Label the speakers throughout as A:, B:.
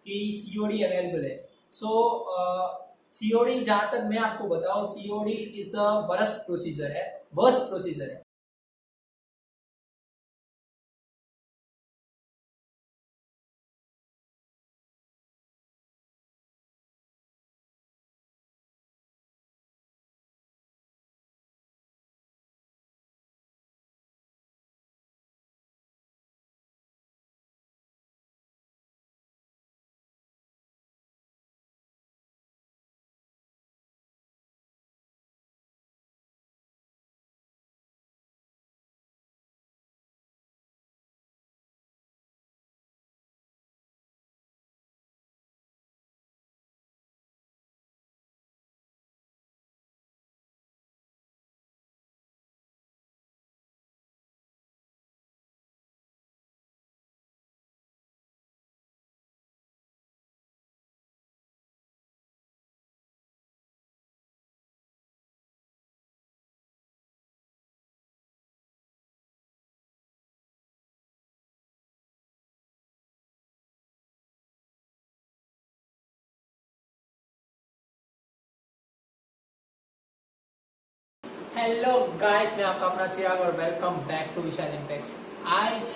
A: कि COD available है। सो COD जहां तक मैं आपको बताऊं, COD is the worst procedure है। हेलो गाइस, मैं आपका अपना चिराग और welcome back to Vishal Impacts. आज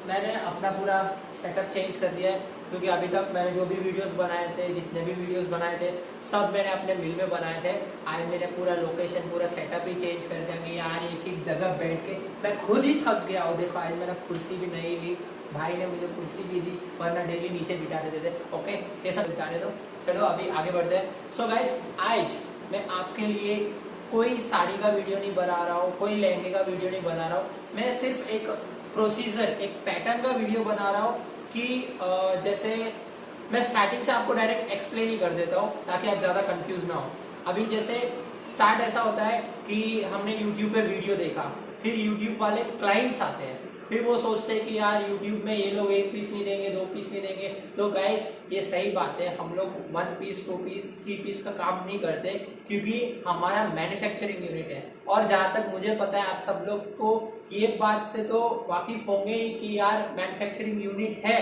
A: मैंने अपना पूरा सेटअप चेंज कर दिया है, क्योंकि अभी तक मैंने जो भी वीडियोस बनाए थे, जितने भी वीडियोस बनाए थे, सब मैंने अपने मिल में बनाए थे। आज मैंने पूरा लोकेशन, पूरा सेटअप ही चेंज कर दिया कि यार एक एक जगह बैठ के मैं खुद ही थक गया हूँ। देखो, आज मैंने कुर्सी भी नहीं ली, भाई ने मुझे कुर्सी भी दी, वरना डेली नीचे बिठा देते थे। ओके, ये सब जाने दो, चलो अभी आगे बढ़ते हैं। सो गाइस, आज मैं आपके लिए कोई साड़ी का वीडियो नहीं बना रहा हूँ, कोई लहंगे का वीडियो नहीं बना रहा हूँ। मैं सिर्फ एक प्रोसीजर, एक पैटर्न का वीडियो बना रहा हूँ कि जैसे मैं स्टार्टिंग से आपको डायरेक्ट एक्सप्लेन ही कर देता हूँ, ताकि आप ज़्यादा कंफ्यूज ना हो। अभी जैसे स्टार्ट ऐसा होता है कि हमने यूट्यूब पे वीडियो देखा, फिर यूट्यूब वाले क्लाइंट्स आते हैं, फिर वो सोचते हैं कि यार यूट्यूब में ये लोग 1 पीस नहीं देंगे, 2 पीस नहीं देंगे। तो गाइस, ये सही बात है, हम लोग 1 पीस, 2 पीस, 3 पीस का काम नहीं करते, क्योंकि हमारा मैन्युफैक्चरिंग यूनिट है। और जहाँ तक मुझे पता है, आप सब लोग को ये बात से तो वाकिफ होंगे ही कि यार मैन्युफैक्चरिंग यूनिट है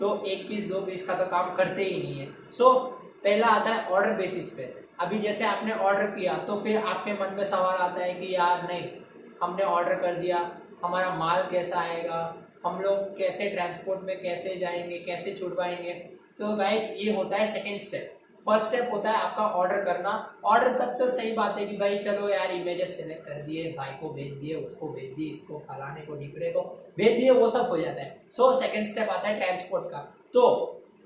A: तो 1 पीस 2 पीस का तो काम करते ही नहीं है। सो पहला आता है ऑर्डर बेसिस पे। अभी जैसे आपने ऑर्डर किया तो फिर आपके मन में सवाल आता है कि यार नहीं, हमने ऑर्डर कर दिया, हमारा माल कैसा आएगा, हम लोग कैसे ट्रांसपोर्ट में कैसे जाएंगे, कैसे छुड़वाएंगे। तो गाइस, ये होता है सेकेंड स्टेप। फर्स्ट स्टेप होता है आपका ऑर्डर करना। ऑर्डर तक तो सही बात है कि भाई चलो यार, इमेजेस सेलेक्ट कर दिए, भाई को भेज दिए, उसको भेज दिए, इसको फलाने को ढिकरे को भेज दिए, वो सब हो जाता है। सो सेकेंड स्टेप आता है ट्रांसपोर्ट का। तो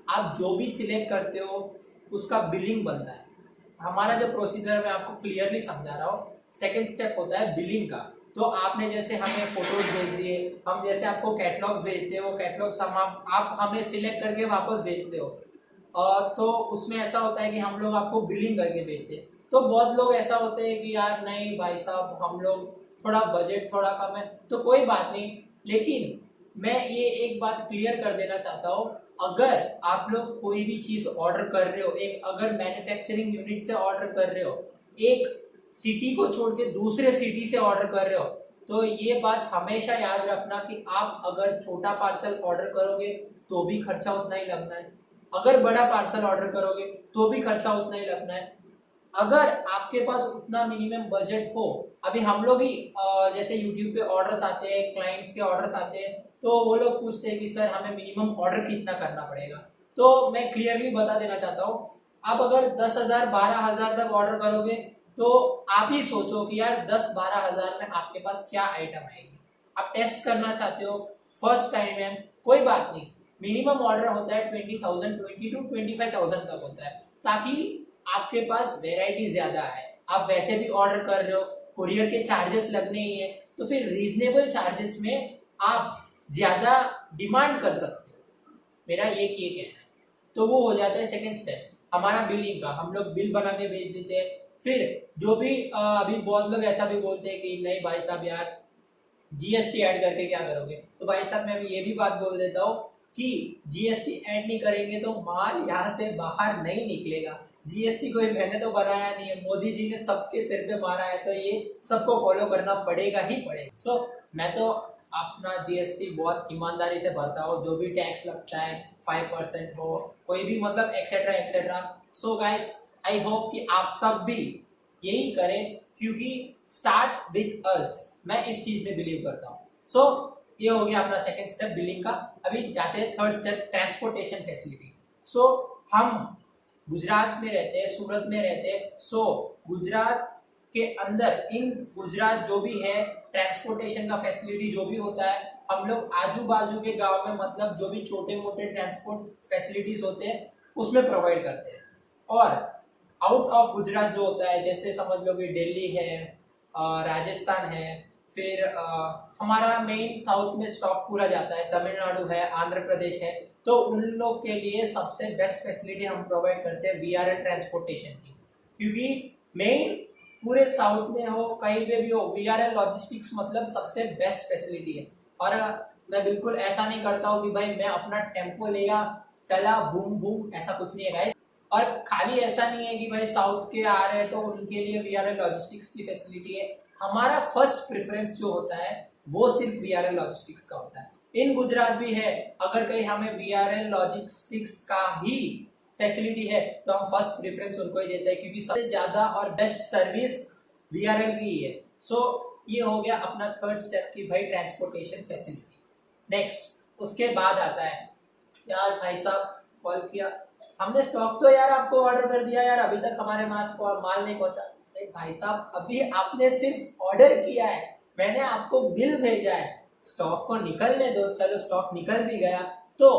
A: आप जो भी सिलेक्ट करते हो उसका बिलिंग बनता है। हमारा जो प्रोसीजर है मैं आपको क्लियरली समझा रहा हूँ। सेकेंड स्टेप होता है बिलिंग का। तो आपने जैसे हमें फोटोज भेज दिए, हम जैसे आपको कैटलॉग्स भेजते हो, कैटलॉग्स आप हमें सिलेक्ट करके वापस भेजते हो, तो उसमें ऐसा होता है कि हम लोग आपको बिलिंग करके भेजते हैं। तो बहुत लोग ऐसा होते हैं कि यार नहीं भाई साहब, हम लोग थोड़ा बजट थोड़ा कम है, तो कोई बात नहीं। लेकिन मैं ये एक बात क्लियर कर देना चाहता हूँ, अगर आप लोग कोई भी चीज़ ऑर्डर कर रहे हो, एक अगर मैन्युफैक्चरिंग यूनिट से ऑर्डर कर रहे हो, एक सिटी को छोड़ के दूसरे सिटी से ऑर्डर कर रहे हो, तो ये बात हमेशा याद रखना कि आप अगर छोटा पार्सल ऑर्डर करोगे तो भी खर्चा उतना ही लगना है, अगर बड़ा पार्सल ऑर्डर करोगे तो भी खर्चा उतना ही लगना है। अगर आपके पास उतना मिनिमम बजट हो, अभी हम लोग ही जैसे यूट्यूब पे ऑर्डर्स आते हैं, क्लाइंट्स के ऑर्डर्स आते हैं, तो वो लोग पूछते हैं कि सर हमें मिनिमम ऑर्डर कितना करना पड़ेगा। तो मैं क्लियरली बता देना चाहता हूँ, आप अगर 10,000 12,000 तक ऑर्डर करोगे तो आप ही सोचो कि यार 10-12 हजार में आपके पास क्या आइटम आएगी। आप टेस्ट करना चाहते हो, फर्स्ट टाइम है, कोई बात नहीं। मिनिमम ऑर्डर होता है 20,000, 20 to 25,000 तक होता है, ताकि आपके पास वेराइटी ज्यादा है। आप वैसे भी ऑर्डर कर रहे हो, कुरियर के चार्जेस लगने ही है, तो फिर रीजनेबल चार्जेस में आप ज्यादा डिमांड कर सकते हो, मेरा ये कहना है। तो वो हो जाता है सेकेंड स्टेप हमारा बिलिंग का। हम लोग बिल बना के भेज देते हैं। फिर जो भी अभी बहुत लोग ऐसा भी बोलते हैं कि नहीं भाई साहब यार, जीएसटी ऐड करके क्या करोगे। तो भाई साहब, मैं ये भी बात बोल देता हूँ कि जीएसटी ऐड नहीं करेंगे तो माल यहाँ से बाहर नहीं निकलेगा। जीएसटी कोई मैंने तो बनाया नहीं है, मोदी जी ने सबके सिर पे मारा है, तो ये सबको फॉलो करना पड़ेगा ही पड़ेगा। सो मैं तो अपना जीएसटी बहुत ईमानदारी से भरता हूँ। जो भी टैक्स लगता है 5% हो, कोई भी मतलब etcetera etcetera. So guys I hope कि आप सब भी यही करें, क्योंकि स्टार्ट विथ अस, मैं इस चीज में बिलीव करता हूँ। सो ये हो गया अपना सेकंड स्टेप बिलिंग का। अभी जाते हैं थर्ड स्टेप, ट्रांसपोर्टेशन फैसिलिटी। सो हम गुजरात में रहते हैं, सूरत में रहते हैं। सो गुजरात के अंदर इन गुजरात जो भी है ट्रांसपोर्टेशन का फैसिलिटी जो भी होता है, हम लोग आजू बाजू के गांव में मतलब जो भी छोटे मोटे ट्रांसपोर्ट फैसिलिटीज होते हैं उसमें प्रोवाइड करते हैं। और आउट ऑफ गुजरात जो होता है, जैसे समझ लो कि दिल्ली है, राजस्थान है, फिर हमारा मेन साउथ में स्टॉक पूरा जाता है, तमिलनाडु है, आंध्र प्रदेश है, तो उन लोग के लिए सबसे बेस्ट फैसिलिटी हम प्रोवाइड करते हैं वीआरएल ट्रांसपोर्टेशन की। क्योंकि मेन पूरे साउथ में हो, कहीं पे भी हो, वीआरएल लॉजिस्टिक्स मतलब सबसे बेस्ट फैसिलिटी है। और मैं बिल्कुल ऐसा नहीं करता हूँ कि भाई मैं अपना टेम्पो लेगा चला बूम बूम, ऐसा कुछ नहीं है गाइस। और खाली ऐसा नहीं है कि भाई साउथ के आ रहे हैं तो उनके लिए वीआरएल लॉजिस्टिक्स की फैसिलिटी है। हमारा फर्स्ट प्रेफरेंस जो होता है वो सिर्फ वीआरएल लॉजिस्टिक्स का होता है। इन गुजरात भी है, अगर कहीं हमें वीआरएल लॉजिस्टिक्स का ही फैसिलिटी है तो हम फर्स्ट प्रेफरेंस उनको ही देते हैं, क्योंकि सबसे ज्यादा और बेस्ट सर्विस वीआरएल की ही है। सो ये हो गया अपना थर्ड स्टेप की भाई ट्रांसपोर्टेशन फैसिलिटी। नेक्स्ट उसके बाद आता है, यार भाई साहब कॉल किया, हमने स्टॉक तो यार आपको ऑर्डर कर दिया यार, अभी तक हमारे पास माल नहीं पहुंचा। भाई साहब अभी आपने सिर्फ ऑर्डर किया है, मैंने आपको बिल भेजा है, स्टॉक को निकलने दो। चलो स्टॉक निकल भी गया तो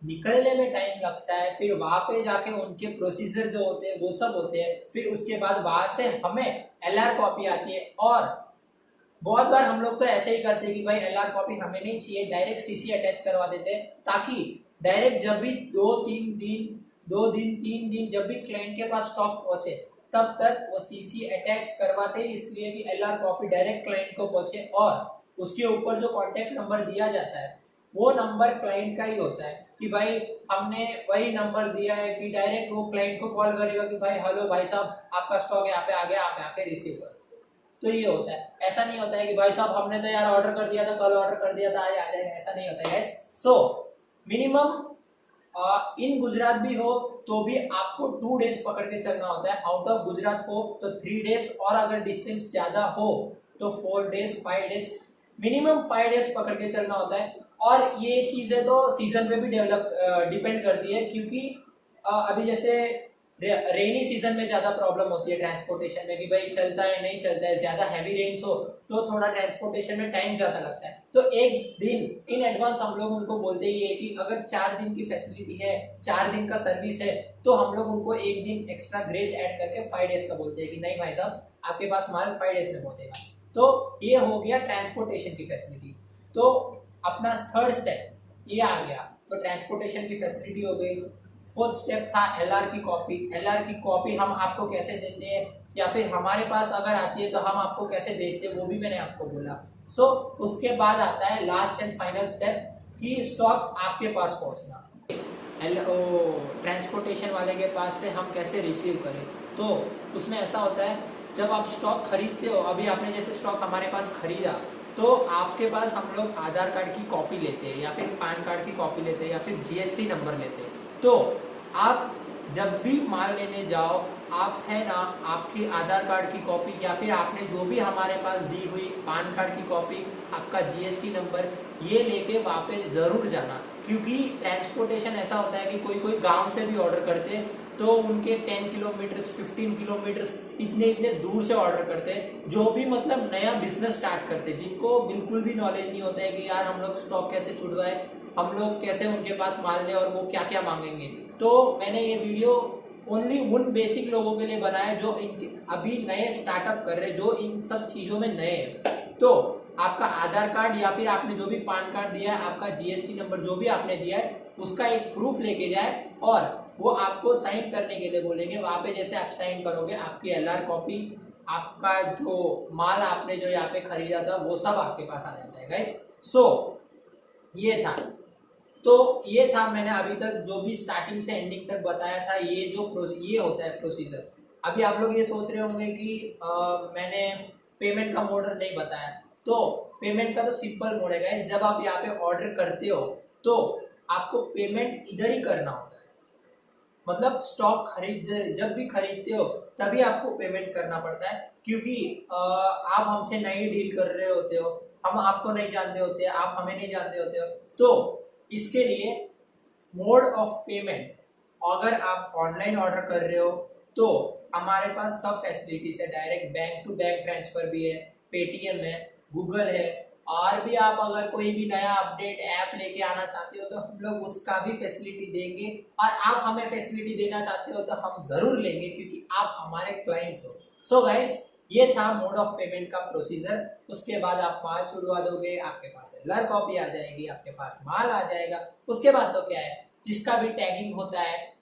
A: निकलने में टाइम लगता है, फिर वहां पे जाके उनके प्रोसीजर जो होते हैं वो सब होते हैं, फिर उसके बाद वहां से हमें एलआर कॉपी आती है। और बहुत बार हम लोग तो ऐसे ही करते हैं कि भाई एलआर कॉपी हमें नहीं चाहिए, डायरेक्ट सीसी अटैच करवा देते हैं, ताकि डायरेक्ट जब भी 2 दिन 3 दिन जब भी क्लाइंट के पास स्टॉक पहुंचे तब तक वो सीसी अटैच करवाते हैं, इसलिए कि एलआर कॉपी डायरेक्ट क्लाइंट को पहुंचे। और उसके ऊपर जो कॉन्टेक्ट नंबर दिया जाता है वो नंबर क्लाइंट का ही होता है, कि भाई हमने वही नंबर दिया है कि डायरेक्ट वो क्लाइंट को कॉल करेगा कि भाई हेलो भाई साहब आपका स्टॉक यहाँ पे आ गया, आप यहाँ पे रिसीव करो। तो ये होता है, ऐसा नहीं होता है कि भाई साहब हमने तो यार ऑर्डर कर दिया था, कल ऑर्डर कर दिया था, आज आ जाएगा, ऐसा नहीं होता है। सो मिनिमम इन गुजरात भी हो तो भी आपको 2 डेज पकड़ के चलना होता है, आउट ऑफ गुजरात हो तो 3 डेज, और अगर डिस्टेंस ज्यादा हो तो 4 डेज 5 डेज, मिनिमम 5 डेज पकड़ के चलना होता है। और ये चीजें तो सीजन पे भी डिपेंड करती है, क्योंकि अभी जैसे रेनी सीजन में ज्यादा प्रॉब्लम होती है ट्रांसपोर्टेशन में, कि भाई चलता है नहीं चलता है, ज्यादा हैवी रेन्स हो तो थोड़ा ट्रांसपोर्टेशन में टाइम ज्यादा लगता है। तो एक दिन इन एडवांस हम लोग उनको बोलते ही है कि अगर 4 दिन की फैसिलिटी है, 4 दिन का सर्विस है, तो हम लोग उनको एक दिन एक्स्ट्रा ग्रेस ऐड करके 5 डेज का बोलते हैं कि नहीं भाई साहब आपके पास माल 5 डेज में पहुंचेगा। तो ये हो गया ट्रांसपोर्टेशन की फैसिलिटी। तो अपना थर्ड स्टेप ये आ गया, तो ट्रांसपोर्टेशन की फैसिलिटी हो गई। फोर्थ स्टेप था एलआर की कॉपी। एलआर की कॉपी हम आपको कैसे देते हैं, या फिर हमारे पास अगर आती है तो हम आपको कैसे भेजते हैं, वो भी मैंने आपको बोला। सो उसके बाद आता है लास्ट एंड फाइनल स्टेप कि स्टॉक आपके पास पहुंचना। ट्रांसपोर्टेशन वाले के पास से हम कैसे रिसीव करें, तो उसमें ऐसा होता है जब आप स्टॉक खरीदते हो, अभी आपने जैसे स्टॉक हमारे पास खरीदा तो आपके पास हम लोग आधार कार्ड की कॉपी लेते हैं, या फिर पैन कार्ड की कॉपी लेते हैं, या फिर जीएसटी नंबर लेते हैं। तो आप जब भी माल लेने जाओ, आप है ना आपकी आधार कार्ड की कॉपी, या फिर आपने जो भी हमारे पास दी हुई पैन कार्ड की कॉपी, आपका जीएसटी नंबर, ये लेके वहाँ पे जरूर जाना। क्योंकि ट्रांसपोर्टेशन ऐसा होता है कि कोई कोई गांव से भी ऑर्डर करते हैं, तो उनके 10 किलोमीटर 15 किलोमीटर इतने इतने दूर से ऑर्डर करते हैं, जो भी मतलब नया बिजनेस स्टार्ट करते हैं, जिनको बिल्कुल भी नॉलेज नहीं होता है कि यार हम लोग स्टॉक कैसे छुड़वाए, हम लोग कैसे उनके पास माल लें और वो क्या क्या मांगेंगे। तो मैंने ये वीडियो ओनली उन बेसिक लोगों के लिए बनाया जो अभी नए स्टार्टअप कर रहे हैं, जो इन सब चीज़ों में नए हैं। तो आपका आधार कार्ड या फिर आपने जो भी पैन कार्ड दिया है, आपका जीएसटी नंबर जो भी आपने दिया है, उसका एक प्रूफ लेके जाए, और वो आपको साइन करने के लिए बोलेंगे। वहाँ पे जैसे आप साइन करोगे, आपकी एलआर कॉपी, आपका जो माल आपने जो यहाँ पे खरीदा था वो सब आपके पास आ जाता है गाइस। सो ये था, तो ये था मैंने अभी तक जो भी स्टार्टिंग से एंडिंग तक बताया था, ये जो ये होता है प्रोसीजर। अभी आप लोग ये सोच रहे होंगे कि मैंने पेमेंट का मोड नहीं बताया। तो पेमेंट का तो सिंपल मोड है गाइस, जब आप यहाँ पे ऑर्डर करते हो तो आपको पेमेंट इधर ही करना होता है। मतलब स्टॉक खरीद जब भी खरीदते हो तभी आपको पेमेंट करना पड़ता है, क्योंकि आप हमसे नई डील कर रहे होते हो, हम आपको नहीं जानते होते, आप हमें नहीं जानते होते हो। तो इसके लिए मोड ऑफ पेमेंट, अगर आप ऑनलाइन ऑर्डर कर रहे हो तो हमारे पास सब फैसिलिटीज है। Direct bank to bank transfer भी है, पेटीएम है, गूगल है, और भी आप अगर कोई भी नया अपडेट ऐप लेके आना चाहते हो तो हम लोग उसका भी फैसिलिटी देंगे, और आप हमें फैसिलिटी देना चाहते हो तो हम जरूर लेंगे, क्योंकि आप हमारे क्लाइंट्स हो। सो गाइस, ये था मोड ऑफ पेमेंट का प्रोसीजर। उसके बाद आप माल छुड़वा दोगे, आपके पास सेलर कॉपी आ जाएगी, आपके पास माल आ जाएगा। उसके बाद तो क्या है, जिसका भी टैगिंग होता है,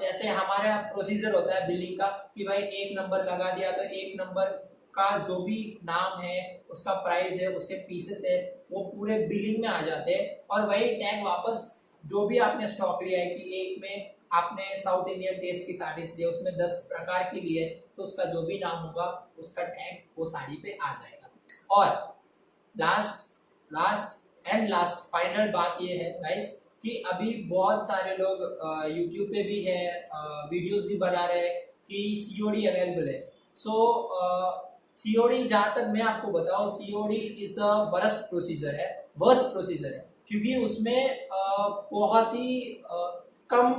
A: जैसे हमारा प्रोसीजर होता है बिलिंग का कि भाई एक नंबर लगा दिया तो एक नंबर का जो भी नाम है, उसका प्राइस है, उसके पीसेस है, वो पूरे बिलिंग में आ जाते हैं। और वही टैग वापस जो भी आपने स्टॉक लिया है, कि एक में आपने साउथ इंडियन टेस्ट की साड़ी ली, उसमें 10 प्रकार की लिए, तो उसका जो भी नाम होगा उसका टैग वो साड़ी पे आ जाएगा। और लास्ट फाइनल बात ये है गाइस, कि अभी बहुत सारे लोग यूट्यूब पे भी है, वीडियोस भी बना रहे हैं कि सीओडी अवेलेबल है। सो सीओडी, जहाँ तक मैं आपको बताऊं, COD is the worst procedure है, क्योंकि उसमें बहुत ही कम,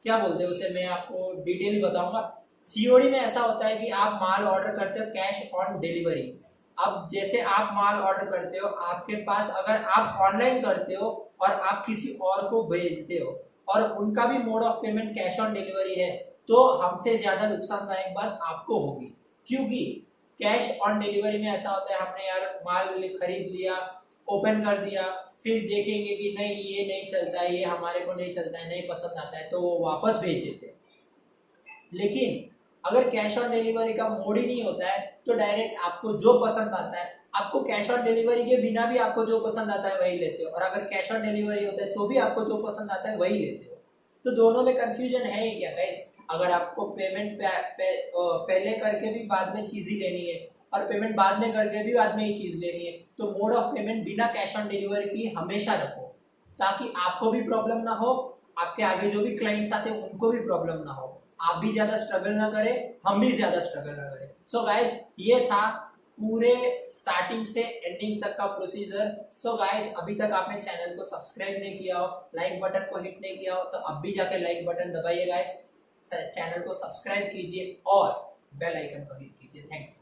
A: क्या बोलते हैं उसे, मैं आपको डिटेल बताऊंगा। सीओडी में ऐसा होता है कि आप माल ऑर्डर करते हो कैश ऑन डिलीवरी। अब जैसे आप माल ऑर्डर करते हो, आपके पास अगर आप ऑनलाइन करते हो और आप किसी और को भेजते हो और उनका भी mode of payment cash on delivery है, तो हमसे ज्यादा नुकसानदायक बात आपको होगी। क्योंकि कैश ऑन डिलीवरी में ऐसा होता है, हमने यार माल खरीद लिया, ओपन कर दिया, फिर देखेंगे कि नहीं ये नहीं चलता है, ये हमारे को नहीं चलता है, नहीं पसंद आता है, तो वो वापस भेज देते हैं। लेकिन अगर कैश ऑन डिलीवरी का मोड ही नहीं होता है तो डायरेक्ट आपको जो पसंद आता है, आपको कैश ऑन डिलीवरी के बिना भी आपको जो पसंद आता है वही लेते हो, और अगर कैश ऑन डिलीवरी होता है तो भी आपको जो पसंद आता है वही लेते हो। तो दोनों में कंफ्यूजन है ही क्या गाइस? अगर आपको पेमेंट पहले करके भी बाद में चीज ही लेनी है, और पेमेंट बाद में करके भी बाद में ही चीज लेनी है, तो मोड ऑफ पेमेंट बिना कैश ऑन डिलीवरी की हमेशा रखो, ताकि आपको भी प्रॉब्लम ना हो, आपके आगे जो भी क्लाइंट्स आते हैं उनको भी प्रॉब्लम ना हो, आप भी ज्यादा स्ट्रगल ना करें, हम भी ज्यादा स्ट्रगल ना करें। सो गाइस, ये था पूरे स्टार्टिंग से एंडिंग तक का प्रोसीजर। सो गाइस, अभी तक आपने चैनल को सब्सक्राइब नहीं किया हो, लाइक बटन को हिट नहीं किया हो, तो अब भी जाके लाइक बटन दबाइए गाइस, चैनल को सब्सक्राइब कीजिए और बेल आइकन को हिट कीजिए। Thank you.